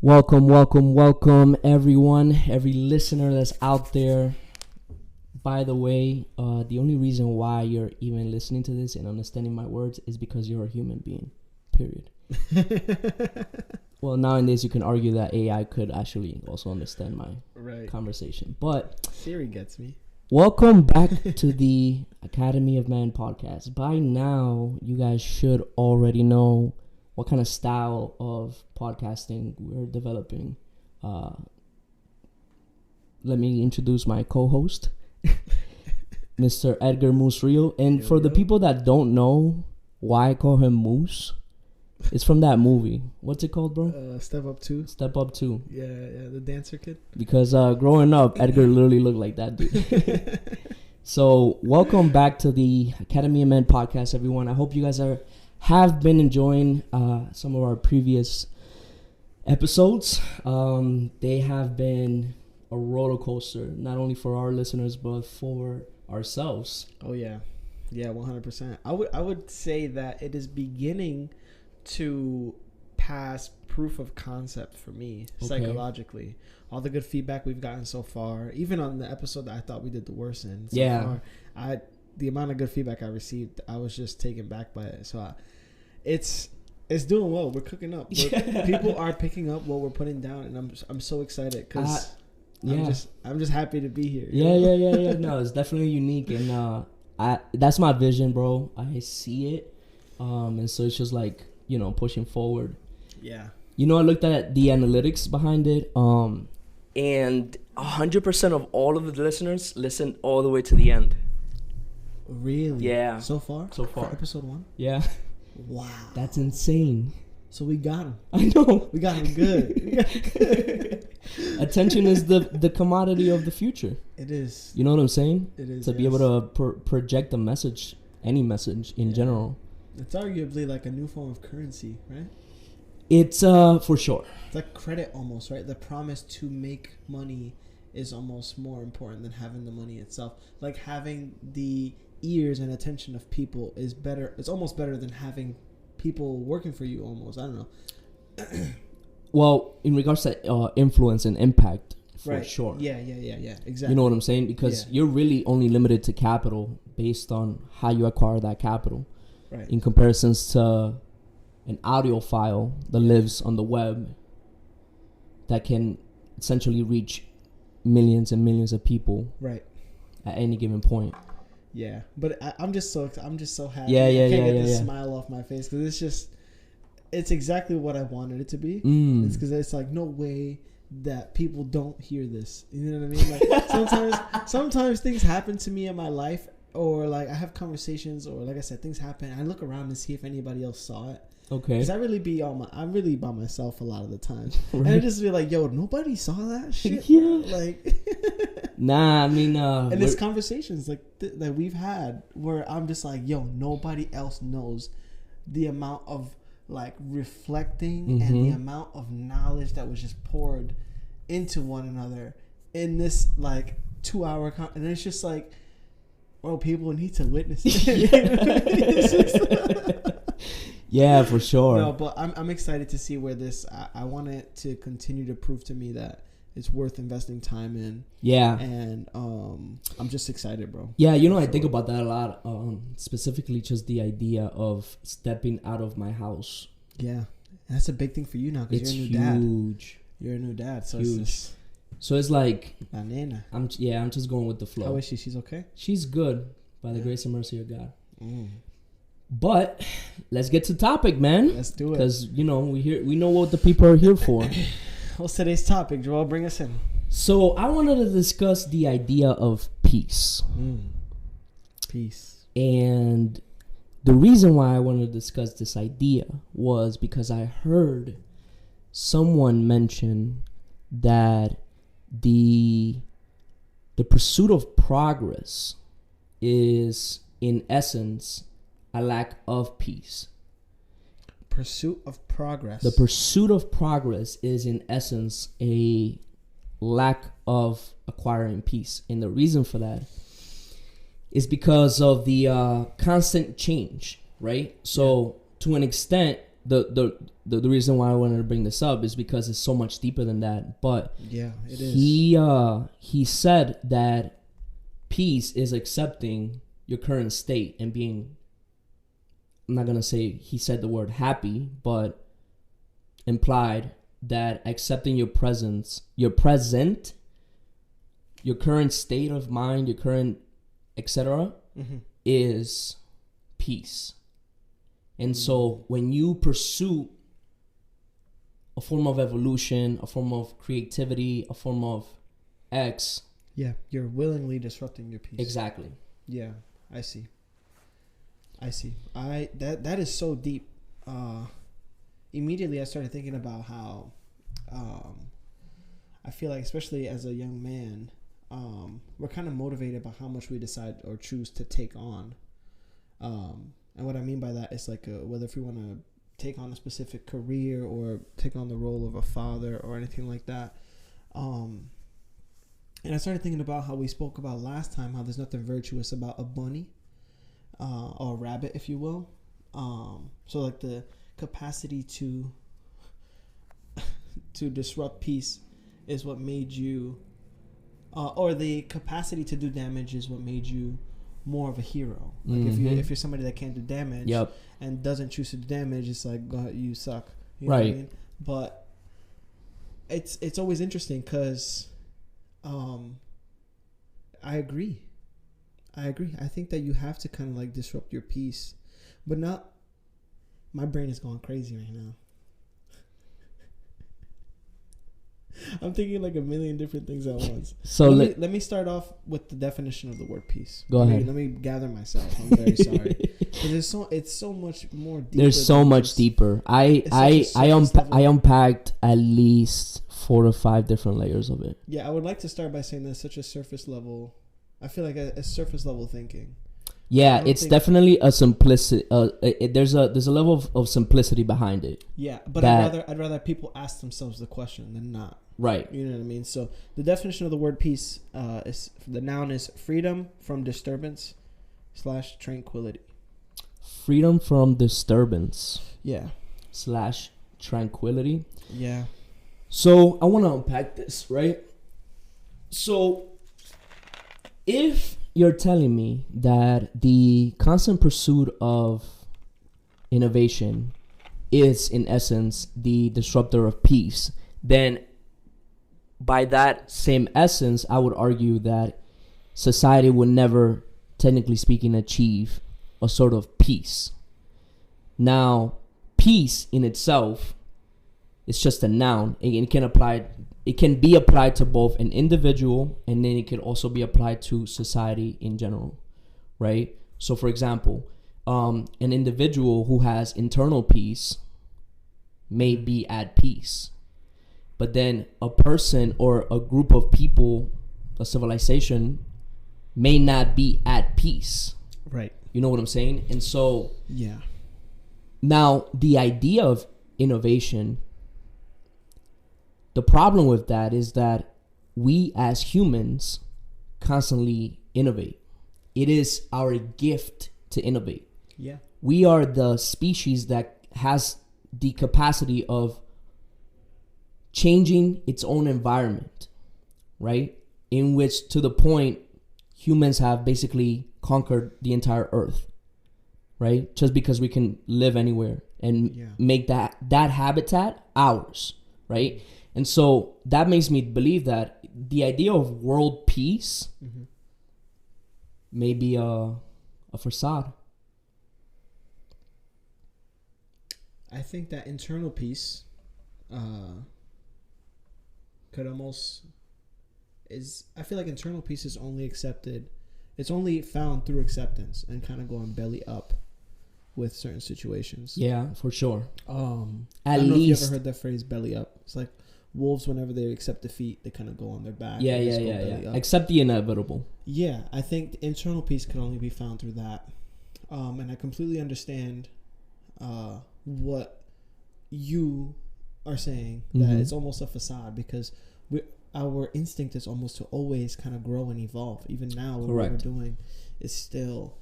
Welcome, everyone, every listener that's out there. By the way, the only reason why you're even listening to this and understanding my words is because you're a human being, period. Well, nowadays you can argue that AI could actually also understand my conversation. But Siri gets me. Welcome back to the Academy of Man podcast. By now, you guys should already know what kind of style of podcasting we're developing. Let me introduce my co-host, Mr. Edgar Moose-Rio. And for the people that don't know why I call him Moose, it's from that movie. What's it called, bro? Step Up 2. Step Up 2. Yeah, the dancer kid. Because growing up, Edgar literally looked like that dude. So, welcome back to the Academy of Men podcast, everyone. I hope you guys have been enjoying some of our previous episodes. They have been a roller coaster, not only for our listeners, but for ourselves. Oh, yeah. Yeah, 100%. I would say that it is beginning to pass proof of concept for me, psychologically. All the good feedback we've gotten so far, even on the episode that I thought we did the worst in so far, the amount of good feedback I received, I was just taken back by it. So it's doing well. We're cooking up. People are picking up what we're putting down, and I'm so excited because I'm just happy to be here. Yeah. No, it's definitely unique, and that's my vision, bro. I see it, and so it's just like, pushing forward. Yeah. I looked at the analytics behind it, and 100% of all of the listeners listened all the way to the end. Really? Yeah. So far? For episode 1? Yeah. Wow. That's insane. So we got him. I know. We got him good. Attention is the commodity of the future. It is. You know what I'm saying? It is. To be able to project a message, any message in general. It's arguably like a new form of currency, right? It's for sure. It's like credit almost, right? The promise to make money is almost more important than having the money itself. Like having the ears and attention of people is better. It's almost better than having people working for you almost. I don't know. Well, in regards to influence and impact, for sure. Yeah. Exactly. You know what I'm saying? Because you're really only limited to capital based on how you acquire that capital. Right. In comparisons to an audio file that lives on the web that can essentially reach millions and millions of people right at any given point. Yeah, but I'm just so happy. Yeah. I can't get this smile off my face because it's exactly what I wanted it to be. It's because it's like no way that people don't hear this. You know what I mean? Like sometimes things happen to me in my life, or like I have conversations, or like I said, things happen. I look around and see if anybody else saw it. Okay. Because I'm really by myself a lot of the time, right. And I just be like, "Yo, nobody saw that shit." Yeah. Like, nah, I mean, and it's conversations like that we've had where I'm just like, "Yo, nobody else knows the amount of like reflecting and the amount of knowledge that was just poured into one another in this like 2-hour and it's just like, well, people need to witness it." Yeah, for sure. No, but I'm excited to see where this. I want it to continue to prove to me that it's worth investing time in. Yeah, and I'm just excited, bro. Yeah, I think about that a lot. Specifically, just the idea of stepping out of my house. Yeah, that's a big thing for you now because you're a new dad. Huge. You're a new dad, so huge. It's like I'm just going with the flow. How is she? She's okay. She's good by the grace and mercy of God. But let's get to the topic, man. Let's do it. Because, we know what the people are here for. What's today's topic, Joel? Bring us in. So I wanted to discuss the idea of peace. Peace. And the reason why I wanted to discuss this idea was because I heard someone mention that the pursuit of progress is, in essence, a lack of peace. Pursuit of progress. The pursuit of progress is, in essence, a lack of acquiring peace. And the reason for that is because of the constant change, right? So to an extent, the reason why I wanted to bring this up is because it's so much deeper than that. But yeah, it is. He said that peace is accepting your current state and being, I'm not gonna say he said the word happy, but implied that accepting your present, your current state of mind, your current etc. is peace. And so when you pursue a form of evolution, a form of creativity, a form of X. Yeah, you're willingly disrupting your peace. Exactly. Yeah, I see. That is so deep. Immediately I started thinking about how I feel like, especially as a young man, we're kind of motivated by how much we decide or choose to take on. And what I mean by that is like whether if we want to take on a specific career or take on the role of a father or anything like that. And I started thinking about how we spoke about last time, how there's nothing virtuous about a bunny or a rabbit, if you will. So like the capacity to disrupt peace is what made you, or the capacity to do damage is what made you more of a hero. Like if you're somebody that can't do damage and doesn't choose to do damage, it's like, God, you suck. You know what I mean? But it's always interesting because I agree. I think that you have to kind of like disrupt your peace, but not. My brain is going crazy right now. I'm thinking like a million different things at once. So let me start off with the definition of the word peace. Go ahead. Let me gather myself. I'm very sorry. It's so much more deeper. There's so much deeper. I unpacked at least 4 to 5 different layers of it. Yeah, I would like to start by saying that's such a surface level. I feel like a surface level thinking. Yeah, it's definitely a simplicity. There's a level of simplicity behind it. Yeah, but I'd rather people ask themselves the question than not. Right. You know what I mean? So the definition of the word peace is, the noun is freedom from disturbance / tranquility. Freedom from disturbance. Yeah. / tranquility. Yeah. So I want to unpack this, right? So if you're telling me that the constant pursuit of innovation is, in essence, the disruptor of peace, then by that same essence, I would argue that society would never, technically speaking, achieve a sort of peace. Now, peace in itself is just a noun. It can be applied to both an individual, and then it can also be applied to society in general, right? So, for example, an individual who has internal peace may be at peace, but then a person or a group of people, a civilization, may not be at peace. Right. You know what I'm saying? And so, yeah. Now, the idea of innovation, the problem with that is that we as humans constantly innovate. It is our gift to innovate. Yeah. We are the species that has the capacity of changing its own environment, right? In which, to the point, humans have basically conquered the entire earth, right? Just because we can live anywhere and make that habitat ours, right? And so that makes me believe that the idea of world peace may be a facade. I think that internal peace could almost I feel like internal peace is only accepted. It's only found through acceptance and kind of going belly up with certain situations. Yeah, for sure. I don't know if you ever heard that phrase, belly up. It's like wolves, whenever they accept defeat, they kind of go on their back. Yeah. Accept the inevitable. Yeah, I think the internal peace can only be found through that. And I completely understand what you are saying, that it's almost a facade, because our instinct is almost to always kind of grow and evolve. Even now, what we're doing is still...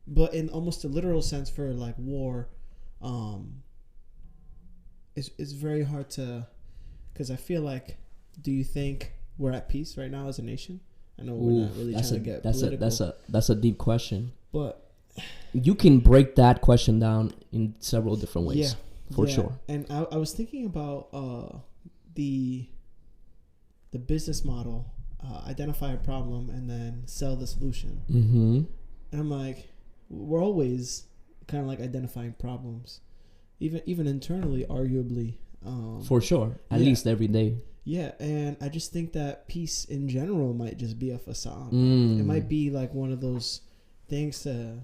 but in almost a literal sense, for like war, it's very hard to, because I feel like, do you think we're at peace right now as a nation? I know we're not really trying to get political. That's a deep question. But you can break that question down in several different ways. For sure. And I was thinking about the business model, identify a problem and then sell the solution. Mm-hmm. And I'm like, we're always kind of like identifying problems, even internally, arguably. For sure. At least every day. Yeah, and I just think that peace in general might just be a facade. It might be like one of those things to...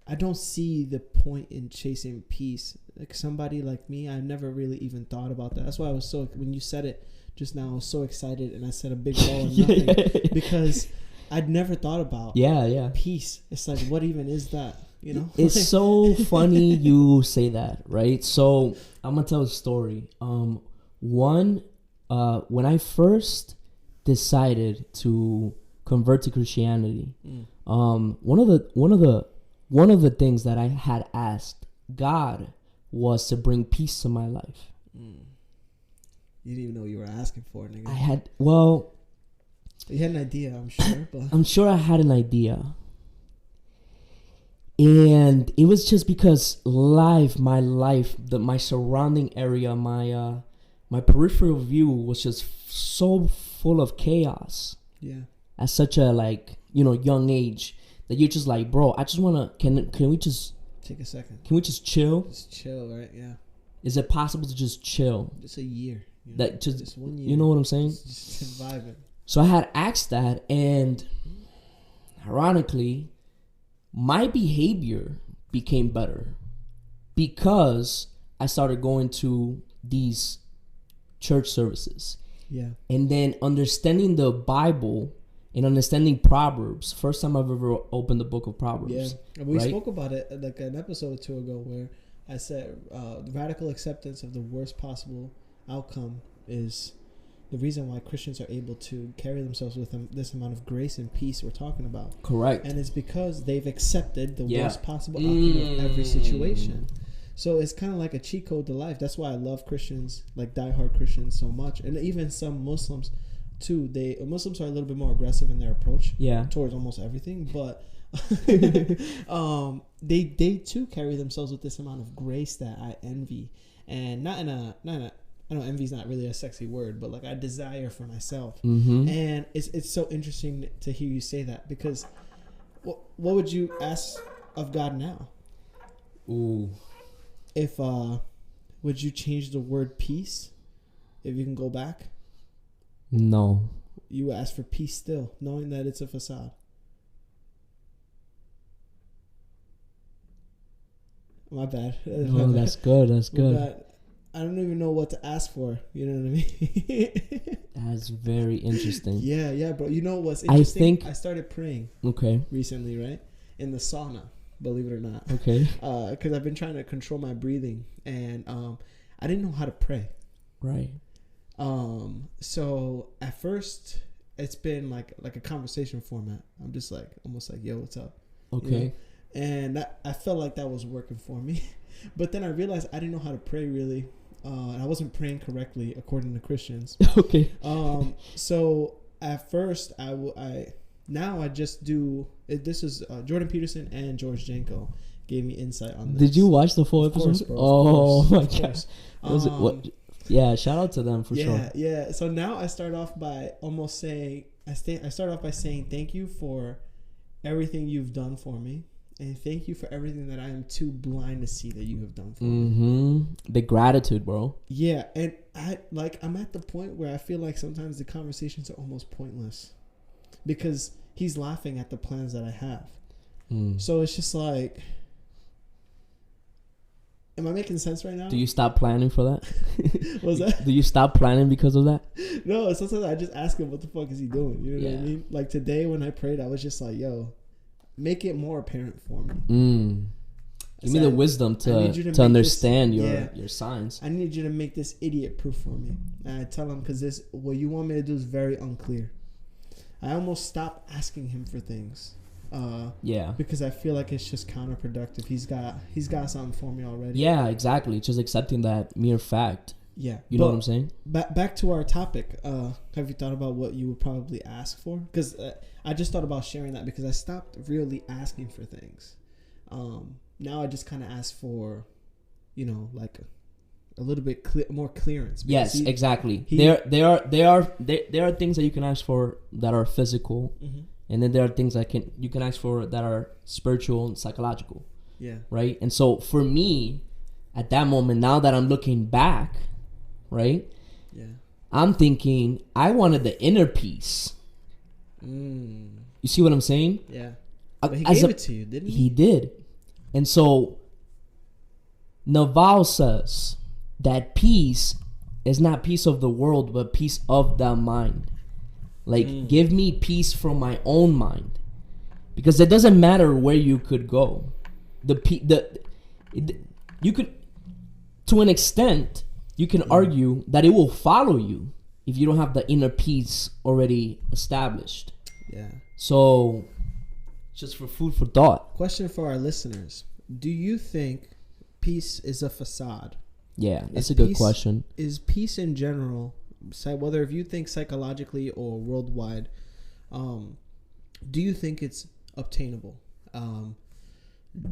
I don't see the point in chasing peace. Like somebody like me, I never really even thought about that. That's why I was so... When you said it just now, I was so excited, and I said a big ball of nothing. Because I'd never thought about peace. It's like, what even is that? You know? It's so funny you say that, right? So I'm gonna tell a story. When I first decided to convert to Christianity, one of the things that I had asked God was to bring peace to my life. You didn't even know what you were asking for, nigga. You had an idea, I'm sure. But I'm sure I had an idea. And it was just because my life, my surrounding area, my peripheral view was just so full of chaos. Yeah. At such a young age that you're just like, bro, I just wanna can we just take a second? Can we just chill? Just chill, right? Yeah. Is it possible to just chill? Just a year. You know? That just 1 year. You know what I'm saying? Just vibing. So I had asked that, and ironically, my behavior became better because I started going to these church services. Yeah. And then understanding the Bible and understanding Proverbs. First time I've ever opened the book of Proverbs. Yeah. We spoke about it like an episode or two ago where I said the radical acceptance of the worst possible outcome is the reason why Christians are able to carry themselves with this amount of grace and peace we're talking about. Correct. And it's because they've accepted the worst possible outcome of every situation. So it's kind of like a cheat code to life. That's why I love Christians, like diehard Christians, so much. And even some Muslims, too. Muslims are a little bit more aggressive in their approach towards almost everything. But they too carry themselves with this amount of grace that I envy. And not in a I know envy is not really a sexy word, but like I desire for myself. Mm-hmm. And it's so interesting to hear you say that, because what would you ask of God now? Ooh. If would you change the word peace if you can go back? No. You would ask for peace still, knowing that it's a facade. My bad. No, that's good. That's good. I don't even know what to ask for. You know what I mean? That's very interesting. Yeah, bro. You know what's interesting? I started praying. Okay. Recently, right? In the sauna, believe it or not. Okay. Because I've been trying to control my breathing, and I didn't know how to pray. Right. So at first, it's been like a conversation format. I'm just like almost like, yo, what's up? Okay. You know? And I felt like that was working for me. But then I realized I didn't know how to pray really. And I wasn't praying correctly according to Christians. Okay. So at first now I just do it. This is Jordan Peterson and George Janko gave me insight on this. Did you watch the full episode? Course, bro, oh my gosh. Was it what? Yeah, shout out to them for sure. Yeah. So now I start off by almost saying I start off by saying thank you for everything you've done for me. And thank you for everything that I am too blind to see that you have done for me. The gratitude, bro. Yeah, and I'm at the point where I feel like sometimes the conversations are almost pointless because he's laughing at the plans that I have. So it's just like, am I making sense right now? Do you stop planning for that? What's that? Do you stop planning because of that? No, sometimes I just ask him, what the fuck is he doing? You know what I mean? Like today when I prayed, I was just like, yo, make it more apparent for me. Give me the wisdom to understand your signs. I need you to make this idiot proof for me. And I tell him, because what you want me to do is very unclear. I almost stopped asking him for things. Because I feel like it's just counterproductive. He's got something for me already. Yeah, exactly. Just accepting that mere fact. Yeah. You know what I'm saying? Back to our topic. Have you thought about what you would probably ask for? Because I just thought about sharing that because I stopped really asking for things. Now I just kind of ask for, like a little bit more clearance. Yes, exactly. There are things that you can ask for that are physical, mm-hmm. and then there are things that you can ask for that are spiritual and psychological. Yeah. Right. And so for me, at that moment, now that I'm looking back, right? Yeah. I'm thinking I wanted the inner peace. You see what I'm saying? Yeah. But he gave it to you, didn't he? He did. And so Naval says that peace is not peace of the world, but peace of the mind. Like, give me peace from my own mind. Because it doesn't matter where you could go. You could, to an extent, you can argue that it will follow you if you don't have the inner peace already established. Yeah. So, just for food for thought. Question for our listeners. Do you think peace is a facade? Yeah, that's a good question. Is peace in general, whether if you think psychologically or worldwide, do you think it's obtainable?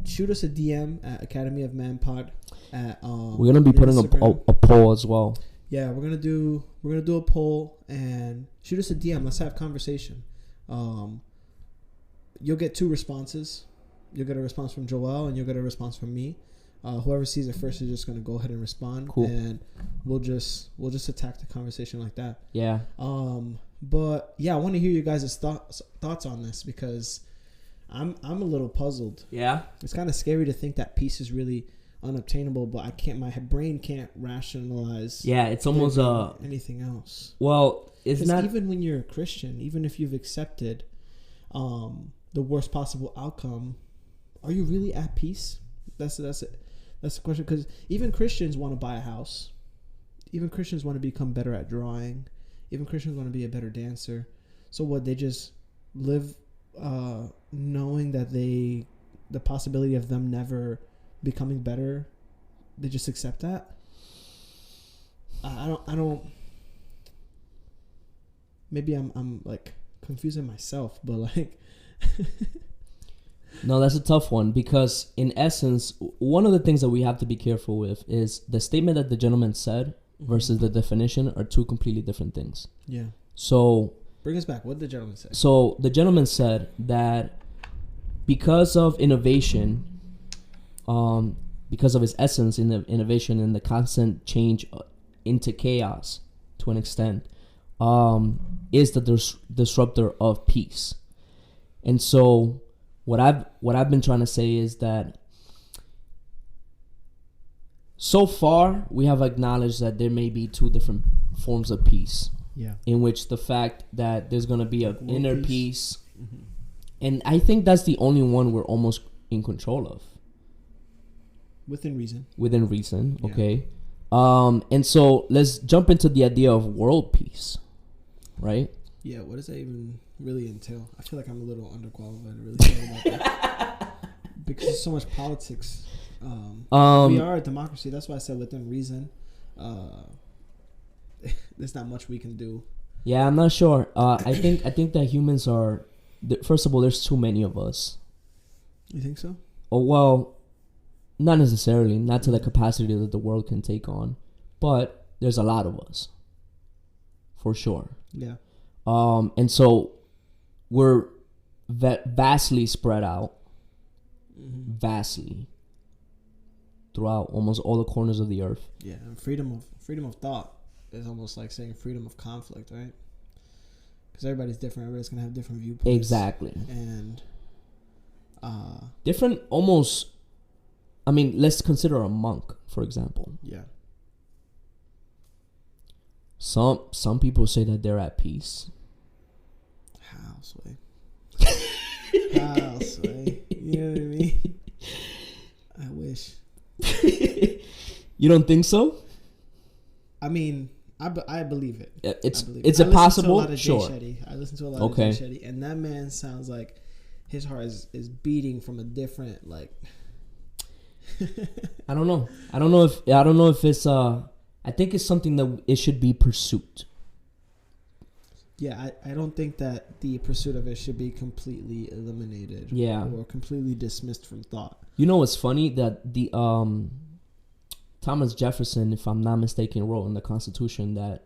Shoot us a DM at Academy of Man Pod. We're gonna be putting a poll as well. Yeah, we're gonna do a poll and shoot us a DM. Let's have conversation. You'll get 2 responses. You'll get a response from Joel and you'll get a response from me. Whoever sees it first is just gonna go ahead and respond. Cool. And we'll just attack the conversation like that. Yeah. But yeah, I want to hear you guys' thoughts on this because I'm a little puzzled. Yeah. It's kind of scary to think that peace is really unobtainable, but my brain can't rationalize. Yeah, it's almost anything else. Well, it's not even when you're a Christian, even if you've accepted the worst possible outcome, are you really at peace? That's it. That's the question. Because even Christians want to buy a house. Even Christians want to become better at drawing. Even Christians want to be a better dancer. So what? They just live knowing that the possibility of them never becoming better, they just accept that. I don't. Maybe I'm like confusing myself, but like. No, that's a tough one because in essence, one of the things that we have to be careful with is the statement that the gentleman said versus the definition are 2 completely different things. Yeah. So bring us back. What did the gentleman say? So the gentleman said that because of innovation, because of its essence in the innovation and the constant change into chaos to an extent, is the disruptor of peace. And so what I've been trying to say is that so far we have acknowledged that there may be 2 different forms of peace. Yeah. In which the fact that there's going to be an inner peace. Mm-hmm. And I think that's the only one we're almost in control of. Within reason. Yeah. Okay. And so let's jump into the idea of world peace. Right? Yeah, what does that even really entail? I feel like I'm a little underqualified to really say about that. Because there's so much politics. We are a democracy. That's why I said within reason. There's not much we can do. Yeah, I'm not sure. I think that humans are. First of all, there's too many of us. You think so? Oh well, not necessarily. Not to the capacity that the world can take on, but there's a lot of us. For sure. Yeah. And so we're vastly spread out, vastly throughout almost all the corners of the earth. Yeah, and freedom of thought is almost like saying freedom of conflict, right? Because everybody's different. Everybody's gonna have different viewpoints. Exactly. And different, almost. I mean, let's consider a monk, for example. Yeah. Some people say that they're at peace. How, Sway? How, Sway? You know what I mean? I wish. You don't think so? I mean, I believe it. It's possible. Sure. I listen to a lot of Jay Shetty, and that man sounds like his heart is beating from a different like. I don't know if it's I think it's something that it should be pursued. Yeah, I don't think that the pursuit of it should be completely eliminated. Yeah. Or completely dismissed from thought. You know what's funny? That the Thomas Jefferson, if I'm not mistaken, wrote in the Constitution that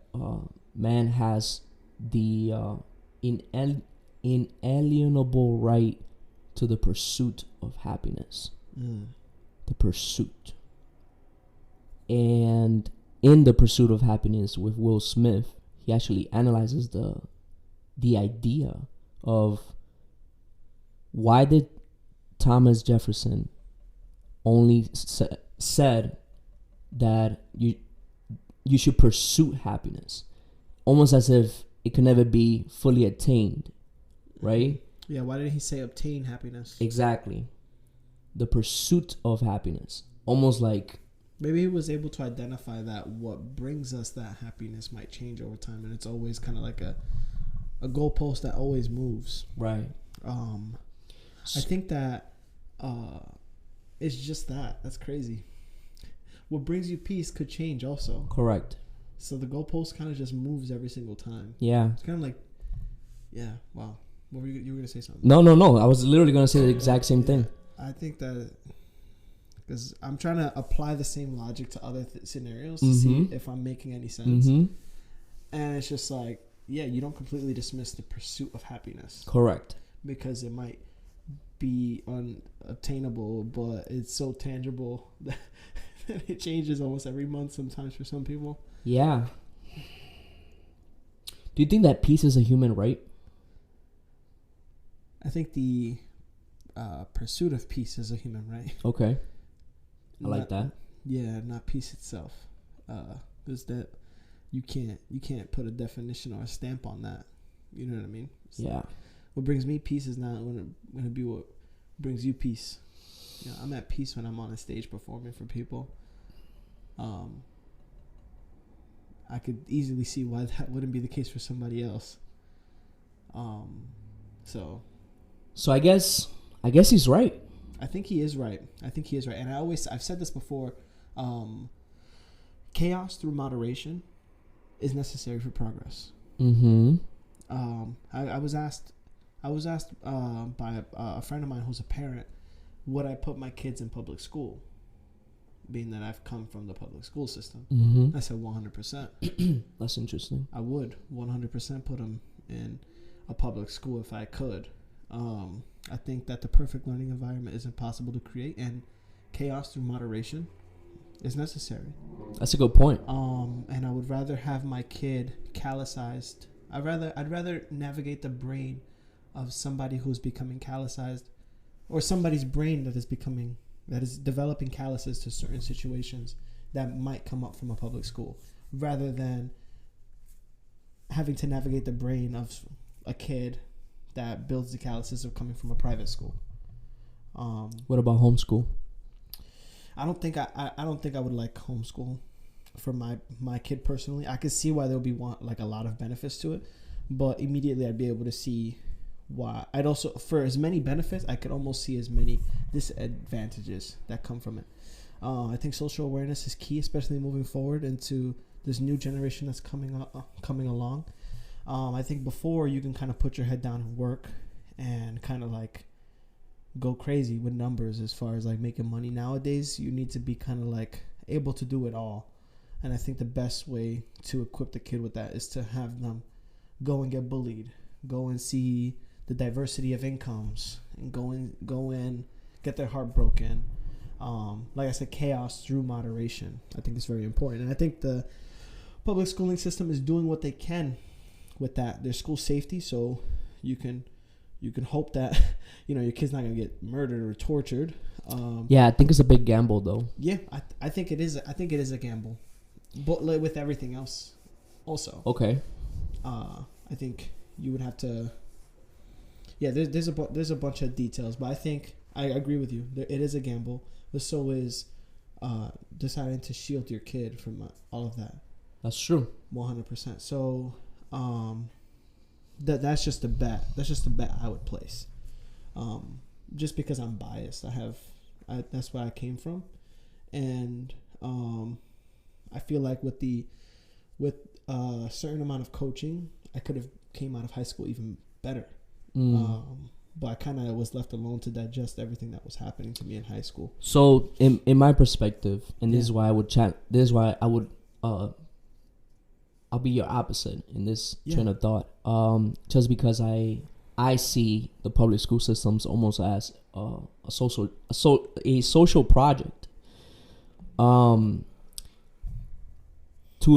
man has the inalienable right to the pursuit of happiness. The pursuit. And in The Pursuit of Happiness with Will Smith, he actually analyzes the idea of why did Thomas Jefferson only said that you should pursue happiness, almost as if it can never be fully attained, right? Yeah, why did he say obtain happiness? Exactly. The pursuit of happiness. Almost like... Maybe he was able to identify that what brings us that happiness might change over time, and it's always kind of like a goalpost that always moves. Right. I think that it's just that. That's crazy. What brings you peace could change also. Correct. So the goalpost kind of just moves every single time. Yeah. It's kind of like, yeah, wow. What were you were going to say something? No. I was literally going to say the exact same thing. I think that... Because I'm trying to apply the same logic to other scenarios to see if I'm making any sense. And it's just like, yeah, you don't completely dismiss the pursuit of happiness. Correct. Because it might be unobtainable, but it's so tangible that it changes almost every month sometimes for some people. Yeah. Do you think that peace is a human right? I think the pursuit of peace is a human right. Okay. I like that. Yeah, not peace itself. Because that you can't put a definition or a stamp on that. You know what I mean? Yeah. What brings me peace is not going to be what brings you peace. You know, I'm at peace when I'm on a stage performing for people. I could easily see why that wouldn't be the case for somebody else. So I guess he's right. I think he is right. And I've said this before. Chaos through moderation is necessary for progress. I was asked by a friend of mine who's a parent, would I put my kids in public school, being that I've come from the public school system. I said 100%. That's interesting. I would 100% put them in a public school if I could. I think that the perfect learning environment is impossible to create, and chaos through moderation is necessary. That's a good point. And I would rather have my kid callousized. I'd rather navigate the brain of somebody who's becoming callousized, or somebody's brain that is developing calluses to certain situations that might come up from a public school, rather than having to navigate the brain of a kid that builds the calluses of coming from a private school. What about homeschool? I don't think I would like homeschool for my kid personally. I could see why there would be a lot of benefits to it, but immediately I'd be able to see why. I'd also, for as many benefits, I could almost see as many disadvantages that come from it. I think social awareness is key, especially moving forward into this new generation that's coming along. I think before you can kind of put your head down and work and kind of like go crazy with numbers as far as like making money. Nowadays, you need to be kind of like able to do it all. And I think the best way to equip the kid with that is to have them go and get bullied, go and see the diversity of incomes, and go in, get their heart broken. Like I said, chaos through moderation. I think it's very important. And I think the public schooling system is doing what they can with that. There's school safety, so you can hope that your kid's not gonna get murdered or tortured. Yeah, I think it's a big gamble though. Yeah, I think it is. I think it is a gamble, but with everything else, also. Okay. I think you would have to. Yeah, there's a bunch of details, but I think I agree with you. It is a gamble, but so is deciding to shield your kid from all of that. That's true. 100%. So. That's just a bet. That's just a bet I would place. just because I'm biased. That's where I came from, and I feel like with a certain amount of coaching, I could have came out of high school even better. But I kind of was left alone to digest everything that was happening to me in high school. So in my perspective, and this is why I would I'll be your opposite in this train of thought. Just because I see the public school systems almost as a social project. To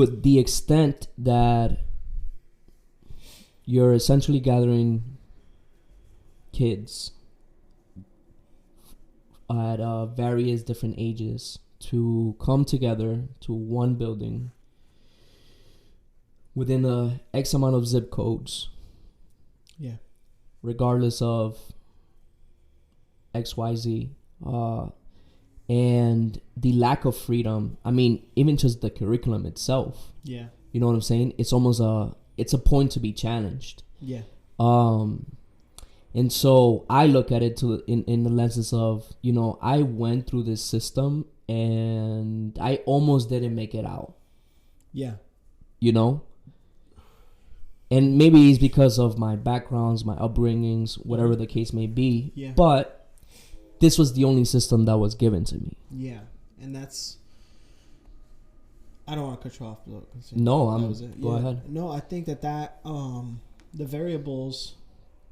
the extent that you're essentially gathering kids at various different ages to come together to one building within a X amount of zip codes. Yeah. Regardless of XYZ. And the lack of freedom. I mean, even just the curriculum itself. Yeah. You know what I'm saying? It's almost it's a point to be challenged. Yeah. And so I look at it in the lenses of, you know, I went through this system and I almost didn't make it out. Yeah. You know? And maybe it's because of my backgrounds, my upbringings, whatever the case may be. Yeah. But this was the only system that was given to me. Yeah. And that's... I don't want to cut you off. Look, no, go ahead. No, I think that the variables...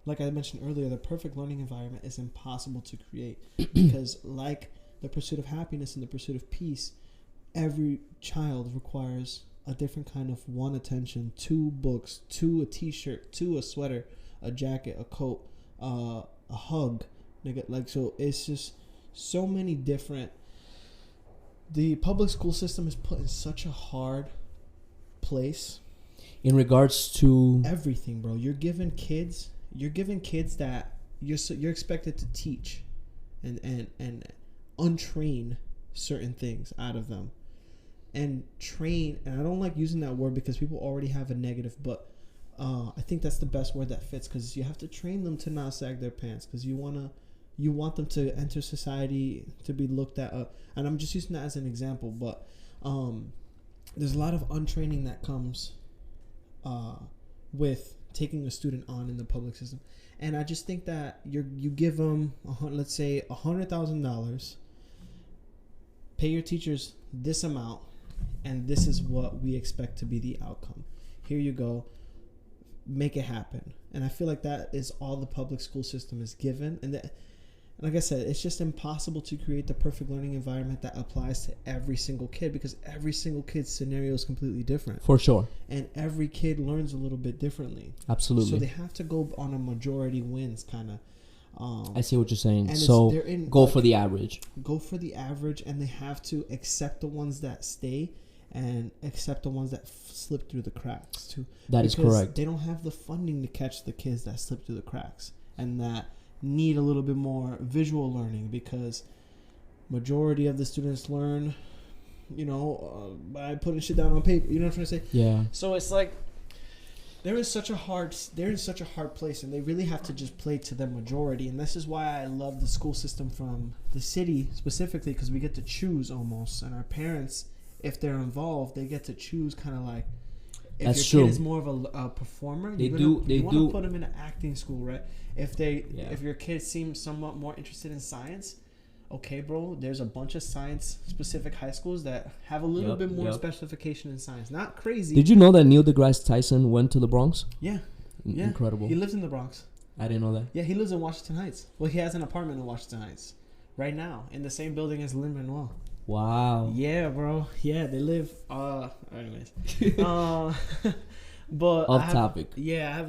Like I mentioned earlier, the perfect learning environment is impossible to create because, like the pursuit of happiness and the pursuit of peace, every child requires a different kind of attention, 2 books, 2 a t-shirt, 2 a sweater, a jacket, a coat, a hug. Like, so it's just so many different. The public school system is put in such a hard place in regards to everything, bro. You're giving kids that you're expected to teach and untrain certain things out of them and train. And I don't like using that word because people already have a negative, but I think that's the best word that fits, because you have to train them to not sag their pants, because you want them to enter society, to be looked at and I'm just using that as an example, but there's a lot of untraining that comes with taking a student on in the public system. And I just think that you give them let's say $100,000, pay your teachers this amount, and this is what we expect to be the outcome. Here you go, make it happen. And I feel like that is all the public school system is given. And like I said, it's just impossible to create the perfect learning environment that applies to every single kid, because every single kid's scenario is completely different. For sure. And every kid learns a little bit differently. Absolutely. So they have to go on a majority wins kind of. I see what you're saying. So go for the average. Go for the average, and they have to accept the ones that stay and accept the ones that slip through the cracks too. That is correct. They don't have the funding to catch the kids that slip through the cracks and that need a little bit more visual learning, because majority of the students learn, by putting shit down on paper. You know what I'm trying to say? Yeah. So it's like they're in such a hard place, and they really have to just play to their majority. And this is why I love the school system from the city specifically, because we get to choose almost, and our parents, if they're involved, they get to choose kind of like. If That's your kid true. is more of a performer, you want to put them in an acting school, right? If your kid seems somewhat more interested in science, okay, bro, there's a bunch of science specific high schools that have a little bit more specification in science. Not crazy. Did you know that Neil deGrasse Tyson went to the Bronx? Yeah. Incredible. He lives in the Bronx. I didn't know that. Yeah, he lives in Washington Heights. Well, he has an apartment in Washington Heights right now, in the same building as Lin-Manuel. Wow. Yeah, bro. Yeah, they live. Anyways. But off topic. Yeah,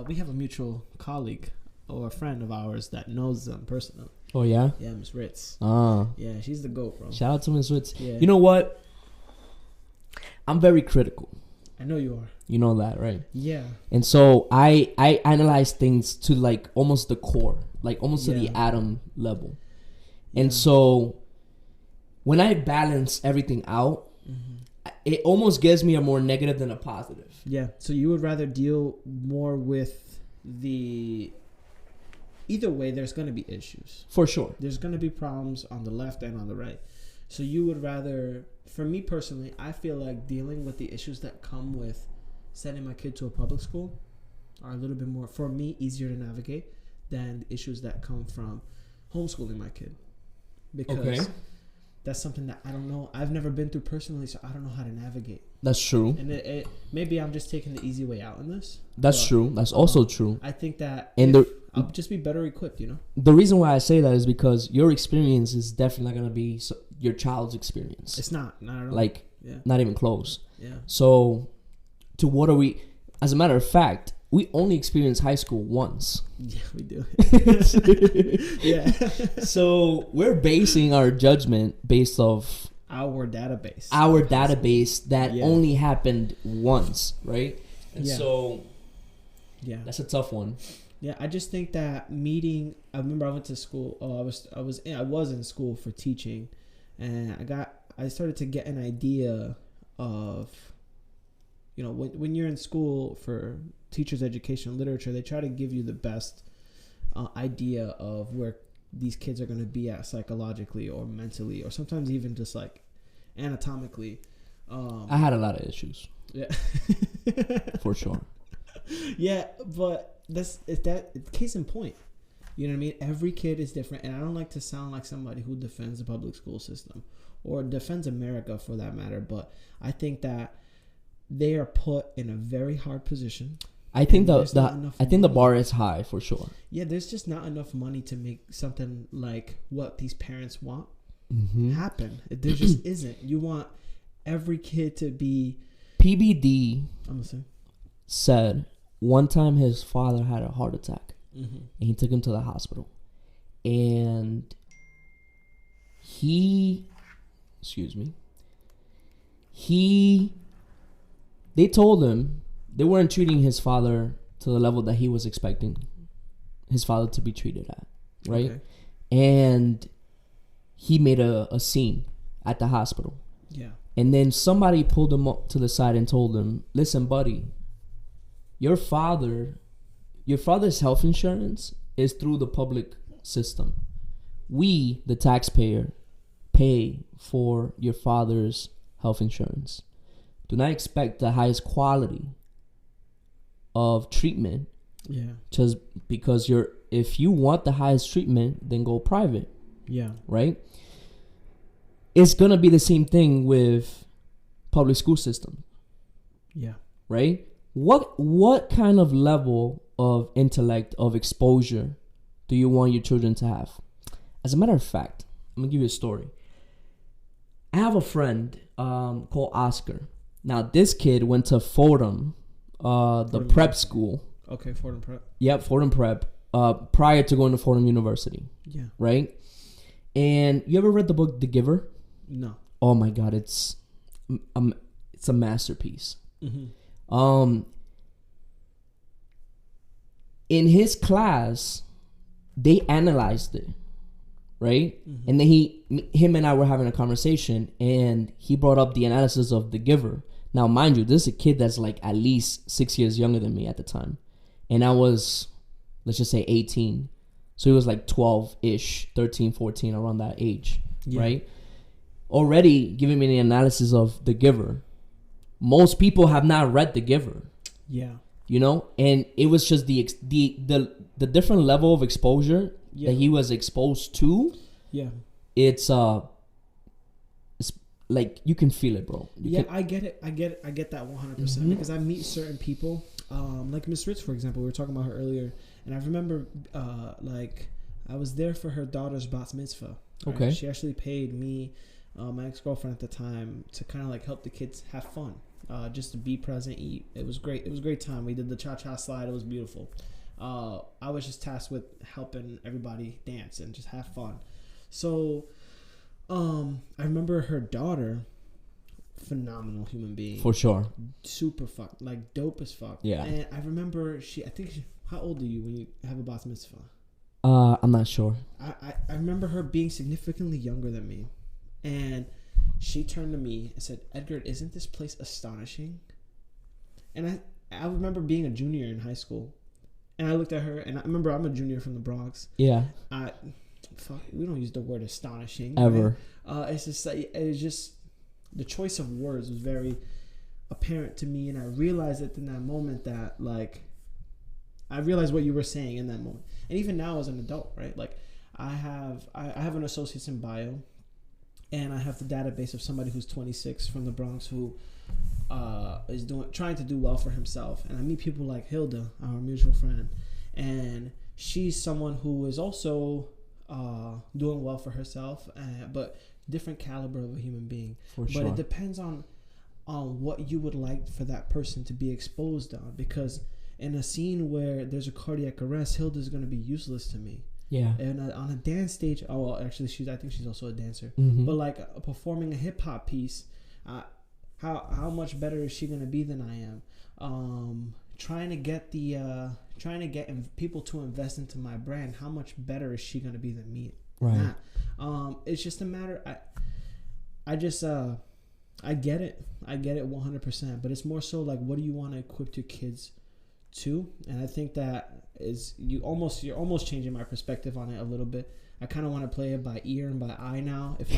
we have a mutual colleague or a friend of ours that knows them personally. Oh yeah. Yeah, Miss Ritz. Yeah, she's the GOAT, bro. Shout out to Miss Ritz. Yeah. You know what? I'm very critical. I know you are. You know that, right? Yeah. And so I analyze things to like almost the core, like almost to the atom level. Yeah. And so when I balance everything out, it almost gives me a more negative than a positive. Yeah. So you would rather deal more with the either way, there's going to be issues. For sure. There's going to be problems on the left and on the right. So you would rather, for me personally, I feel like dealing with the issues that come with sending my kid to a public school are a little bit more, for me, easier to navigate than the issues that come from homeschooling my kid. Because that's something that I don't know. I've never been through personally, so I don't know how to navigate. That's true. And maybe I'm just taking the easy way out in this. That's true. That's also true. I think that I'll just be better equipped, The reason why I say that is because your experience is definitely not going to be your child's experience. It's not at all. Like, not even close. Yeah. So, as a matter of fact, we only experience high school once. Yeah, we do. Yeah. So we're basing our judgment based off our database. That only happened once, right? And so that's a tough one. Yeah, I just think that I remember I went to school. I was in school for teaching, and I started to get an idea of, when you're in school for teachers education literature, they try to give you the best idea of where these kids are going to be at psychologically or mentally, or sometimes even just like anatomically. I had a lot of issues. Yeah. For sure. Yeah, but it's case in point. You know what I mean? Every kid is different, and I don't like to sound like somebody who defends the public school system or defends America for that matter, but I think that they are put in a very hard position. I think the bar is high for sure. Yeah, there's just not enough money to make something like what these parents want happen. There just isn't. You want every kid to be PBD. I'm listening. Said one time his father had a heart attack, and he took him to the hospital, and they told him they weren't treating his father to the level that he was expecting his father to be treated at, right? Okay. And he made a scene at the hospital. Yeah. And then somebody pulled him up to the side and told him, "Listen, buddy, your father's health insurance is through the public system. We, the taxpayer, pay for your father's health insurance. Do not expect the highest quality of treatment. Yeah. Just because if you want the highest treatment, then go private." Yeah. Right? It's going to be the same thing with public school system. Yeah. Right? What kind of level of intellect, of exposure do you want your children to have? As a matter of fact, I'm going to give you a story. I have a friend called Oscar. Now, this kid went to Fordham, the prep school. Okay, Fordham Prep. Yep, Fordham Prep, prior to going to Fordham University. Yeah. Right? And you ever read the book The Giver? No. Oh my God, it's a masterpiece. Mm-hmm. In his class, they analyzed it, right? Mm-hmm. And then him and I were having a conversation, and he brought up the analysis of The Giver. Now, mind you, this is a kid that's like at least 6 years younger than me at the time, and I was, let's just say, 18. So he was like 12-ish, 13, 14, around that age, right? Already giving me the analysis of The Giver. Most people have not read The Giver. Yeah. And it was just the different level of exposure that he was exposed to. Yeah. It's like you can feel it, bro. I get it. I get that 100% because I meet certain people, like Miss Ritz, for example. We were talking about her earlier, and I remember I was there for her daughter's bat mitzvah. Right? Okay. She actually paid me, my ex-girlfriend at the time, to kind of like help the kids have fun, just to be present, eat. It was great. It was a great time. We did the cha-cha slide. It was beautiful. I was just tasked with helping everybody dance and just have fun. So, I remember her daughter, phenomenal human being. For sure. Super fuck, like dope as fuck. Yeah. And I remember how old are you when you have a bat mitzvah? I'm not sure. I remember her being significantly younger than me. And she turned to me and said, "Edgar, isn't this place astonishing?" And I remember being a junior in high school. And I looked at her, and I remember I'm a junior from the Bronx. Yeah. We don't use the word astonishing. Ever. Right? It's just the choice of words was very apparent to me, and I realized it in that moment that, like, I realized what you were saying in that moment. And even now as an adult, right? Like, I have an associate's in bio, and I have the database of somebody who's 26 from the Bronx who is trying to do well for himself. And I meet people like Hilda, our mutual friend, and she's someone who is also doing well for herself, but different caliber of a human being. But it depends on what you would like for that person to be exposed on, because in a scene where there's a cardiac arrest, Hilda's going to be useless to me. Yeah. And on a dance stage, actually, I think she's also a dancer. Mm-hmm. But like performing a hip hop piece, how much better is she going to be than I am? Trying to get people to invest into my brand, how much better is she going to be than me? Right. It's just a matter. I get it. I get it 100%. But it's more so like, what do you want to equip your kids to? And I think that you're almost changing my perspective on it a little bit. I kind of want to play it by ear and by eye now. If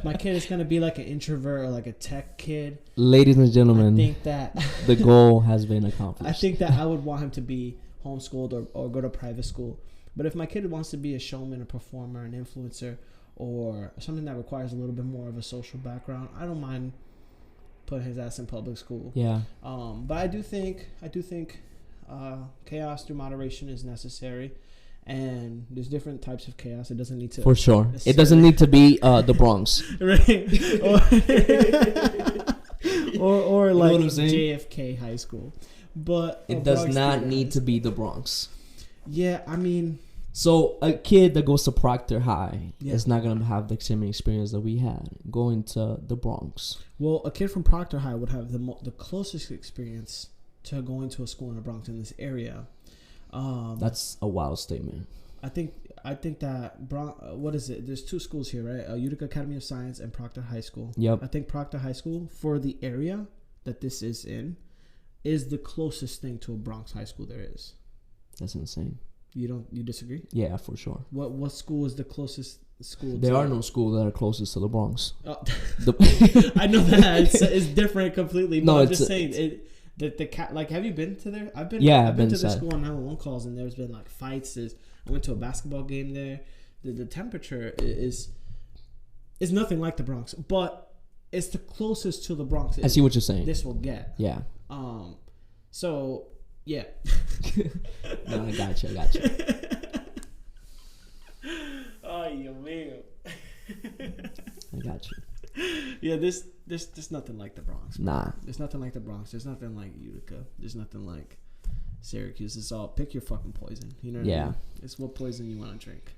my kid is going to be like an introvert or like a tech kid, ladies and gentlemen, I think that the goal has been accomplished. I think that I would want him to be homeschooled or go to private school. But if my kid wants to be a showman, a performer, an influencer, or something that requires a little bit more of a social background, I don't mind putting his ass in public school. Yeah. But I do think chaos through moderation is necessary, and there's different types of chaos. It doesn't need to. For sure. It doesn't need to be the Bronx. Right. or like JFK High School. But it does not need to be the Bronx. Yeah, I mean, so a kid that goes to Proctor High is not going to have the same experience that we had going to the Bronx. Well, a kid from Proctor High would have the closest experience to going to a school in the Bronx in this area. That's a wild statement. I think that what is it? There's two schools here, right? Utica Academy of Science and Proctor High School. Yep. I think Proctor High School, for the area that this is in, is the closest thing to a Bronx high school there is. That's insane. You disagree? Yeah, for sure. What school is the closest school? There are no schools that are closest to the Bronx. Oh. I know that it's different completely. But no, I'm just saying like, have you been to there? I've been to the school on 911 calls, and there's been like fights. I went to a basketball game there. The temperature is nothing like the Bronx, but it's the closest to the Bronx. I see what you're saying. This will get. Yeah. So yeah. No, I got you. Ay, Dios mío. I got you. Yeah, there's nothing like the Bronx. Nah. There's nothing like the Bronx. There's nothing like Utica. There's nothing like Syracuse. It's all pick your fucking poison. You know what I mean? It's what poison you want to drink.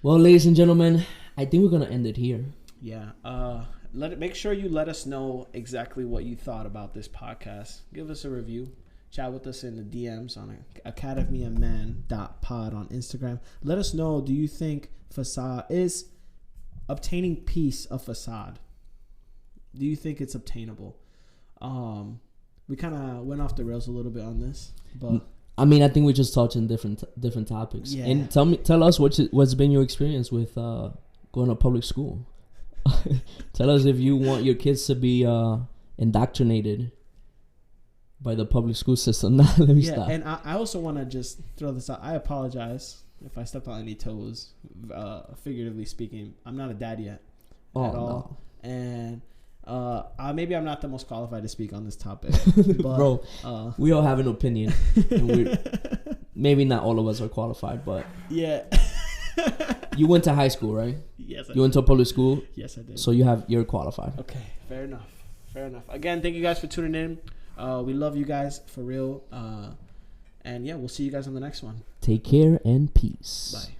Well, ladies and gentlemen, I think we're gonna end it here. Yeah. Make sure you let us know exactly what you thought about this podcast. Give us a review. Chat with us in the DMs on academyaman.pod on Instagram. Let us know, do you think facade is obtaining peace a facade? Do you think it's obtainable? We kind of went off the rails a little bit on this, but I mean, I think we just touched on different topics. Yeah. And tell us what's been your experience with going to public school. Tell us if you want your kids to be indoctrinated by the public school system. Now, let me stop. And I also want to just throw this out. I apologize if I stepped on any toes, figuratively speaking. I'm not a dad yet at all. No. And maybe I'm not the most qualified to speak on this topic. But, bro, we all have an opinion. And maybe not all of us are qualified, but... Yeah. You went to high school, right? Yes, I did. You went to a public school? Yes, I did. So you're qualified. Okay, fair enough. Again, thank you guys for tuning in. We love you guys, for real. And yeah, we'll see you guys on the next one. Take care and peace. Bye.